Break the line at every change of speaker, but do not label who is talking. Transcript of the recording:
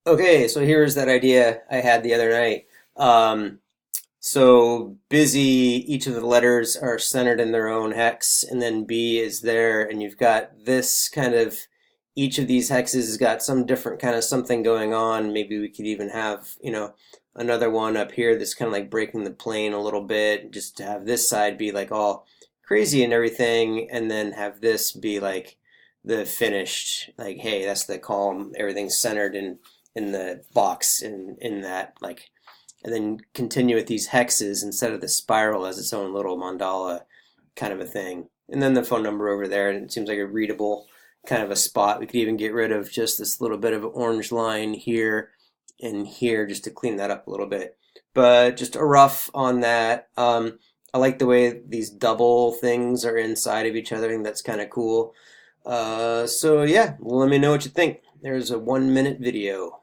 Okay, so here's that idea I had the other night. Um, so busy, each of the letters are centered in their own hex, and then B is there, and you've got this kind of, each of these hexes has got some different kind of something going on. Maybe we could even have, another one up here that's kind of like breaking the plane a little bit, just to have this side be like all crazy and everything, and then have this be like the finished, like, hey, that's the calm, everything's centered in the box in that like, and then continue with these hexes instead of the spiral as its own little mandala kind of a thing. And then the phone number over there, and it seems like a readable kind of a spot. We could even get rid of just this little bit of orange line here and here just to clean that up a little bit. But just a rough on that. I like the way these double things are inside of each other. I think that's kind of cool. So yeah, let me know what you think. There's a 1 minute video.